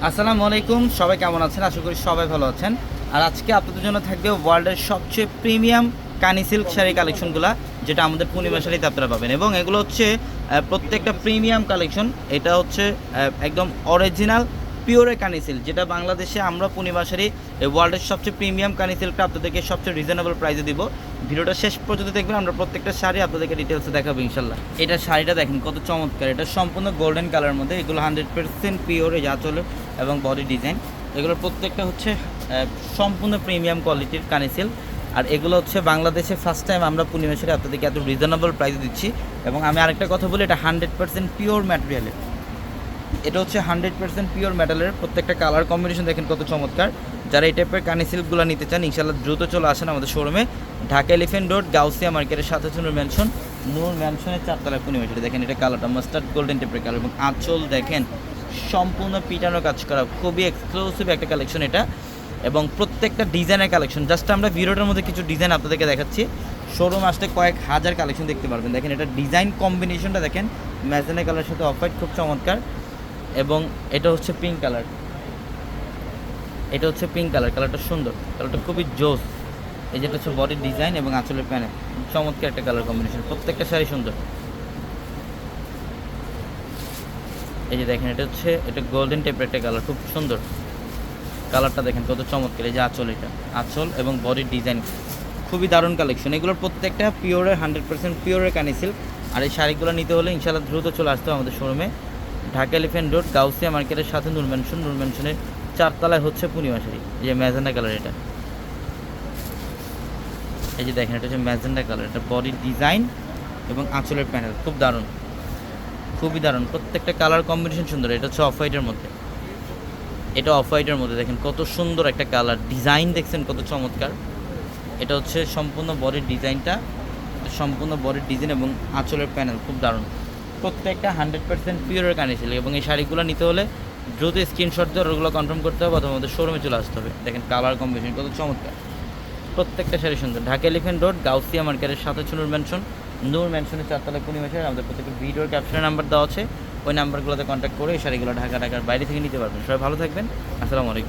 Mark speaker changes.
Speaker 1: আসসালামু আলাইকুম, সবাই কেমন আছেন? আশা করি সবাই ভালো আছেন। আর আজকে আপনাদের জন্য থাকবে ওয়ার্ল্ডের সবচেয়ে প্রিমিয়াম কানি সিল্ক শাড়ি কালেকশনগুলা, যেটা আমাদের পূর্ণিমা শাড়িতে আপনারা পাবেন। এবং এগুলো হচ্ছে প্রত্যেকটা প্রিমিয়াম কালেকশন। এটা হচ্ছে একদম অরিজিনাল পিওরের কানি সিল্ক, যেটা বাংলাদেশে আমরা পূর্ণিমা শাড়ি ওয়ার্ল্ডের সবচেয়ে প্রিমিয়াম কানি সিল্কটা আপনাদেরকে সবচেয়ে রিজনেবল প্রাইসে দিব। ভিডিওটা শেষ পর্যন্ত দেখবেন, আমরা প্রত্যেকটা শাড়ি আপনাদেরকে ডিটেলসে দেখাবো ইনশাল্লাহ। এটা শাড়িটা দেখেন কত চমৎকার, এটা সম্পূর্ণ গোল্ডেন কালারের মধ্যে। এগুলো 100% পিওর, এই আঁচলে এবং বডি ডিজাইন। এগুলোর প্রত্যেকটা হচ্ছে সম্পূর্ণ প্রিমিয়াম কোয়ালিটির কানি সিল্ক। আর এগুলো হচ্ছে বাংলাদেশে ফার্স্ট টাইম আমরা পূর্ণিমা শাড়ি আপনাদেরকে এত রিজনেবল প্রাইসে দিচ্ছি। এবং আমি আরেকটা কথা বলি, এটা 100% পিওর ম্যাটেরিয়ালের। এটা হচ্ছে 100% পিওর মেটালের। প্রত্যেকটা কালার কম্বিনেশন দেখেন কত চমৎকার। যারা এই টাইপের কানি সিল্কগুলো নিতে চান ইনশাআল্লাহ দ্রুত চলে আসেন আমাদের শোরুমে। ঢাকা এলিফ্যান্ট রোড, গাউসিয়া মার্কেটের সাথে হচ্ছে নূর ম্যানশনের 4 তলায় পূর্ণিমা শাড়ি। দেখেন এটা কালারটা মাস্টার্ড গোল্ডেন টাইপের কালার, এবং আঁচল দেখেন সম্পূর্ণ পিটানো কাজ করা, খুবই এক্সক্লুসিভ একটা কালেকশন এটা। এবং প্রত্যেকটা ডিজাইনের কালেকশন, জাস্ট আমরা ভিডিওটার মধ্যে কিছু ডিজাইন আপনাদেরকে দেখাচ্ছি। শোরুম আসতে কয়েক হাজার কালেকশন দেখতে পারবেন। দেখেন এটা ডিজাইন কম্বিনেশনটা দেখেন, ম্যাজেন্টা কালারের সাথে অফ হোয়াইট, খুব চমৎকার। এবং এটা হচ্ছে পিঙ্ক কালার, এটা হচ্ছে পিঙ্ক কালার। কালারটা সুন্দর, কালারটা খুবই জোস। এই যেটা হচ্ছে বডির ডিজাইন এবং আঁচলের প্যানেল, চমৎকার একটা কালার কম্বিনেশন। প্রত্যেকটা শাড়ি সুন্দর। এই যে দেখেন এটা গোল্ডেন টাইপের একটা কালার, খুব সুন্দর কালারটা দেখেন কত চমৎকার। এই যে আঁচল, এটা আঁচল এবং বডির ডিজাইন খুবই দারুণ কালেকশন। এগুলোর প্রত্যেকটা পিওরের 100% পিওরের কানি সিল্ক। আর এই শাড়িগুলো নিতে হলে ইনশাআল্লাহ দ্রুত চলে আসতে হবে আমাদের শোরুমে। ঢাকা এলিফ্যান্ট রোড, গাউসিয়া মার্কেটের সাথে নূর ম্যানশনের 4 তলায় হচ্ছে পূর্ণিমা শাড়ি। এই যে ম্যাজেন্ডা কালার, এটা এই যে দেখেন এটা হচ্ছে ম্যাজেন্ডা কালার। এটা বডির ডিজাইন এবং আঁচলের প্যানেল খুব দারুণ, খুবই দারুণ। প্রত্যেকটা কালার কম্বিনেশন সুন্দর। এটা হচ্ছে অফ হোয়াইটের মধ্যে, এটা অফ হোয়াইটের মধ্যে দেখেন কত সুন্দর একটা কালার। ডিজাইন দেখছেন কত চমৎকার। এটা হচ্ছে সম্পূর্ণ বডির ডিজাইনটা, সম্পূর্ণ বডির ডিজাইন এবং আঁচলের প্যানেল খুব দারুণ। প্রত্যেকটা 100% পিওরের কানি সিল্ক। এবং এই শাড়িগুলো নিতে হলে দ্রুত স্ক্রিনশট দিয়ে ওগুলো কনফার্ম করতে হবে, অথবা আমাদের শোরুমে চলে আসতে হবে। দেখেন কালার কম্বিনেশন কত চমৎকার, প্রত্যেকটা শাড়ি সুন্দর। ঢাকা এলিফ্যান্ট রোড, গাউসিয়া মার্কেটের সাথে হচ্ছে নূর ম্যানশনের 4 তলায় পূর্ণিমা শাড়ি। আমাদের প্রত্যেকটা ভিডিওর ক্যাপশনের নাম্বার দেওয়া আছে, ওই নাম্বারগুলোতে কন্ট্যাক্ট করে এই শাড়িগুলো ঢাকার বাইরে থেকে নিতে পারবেন। সবাই ভালো থাকবেন, আসসালামু আলাইকুম।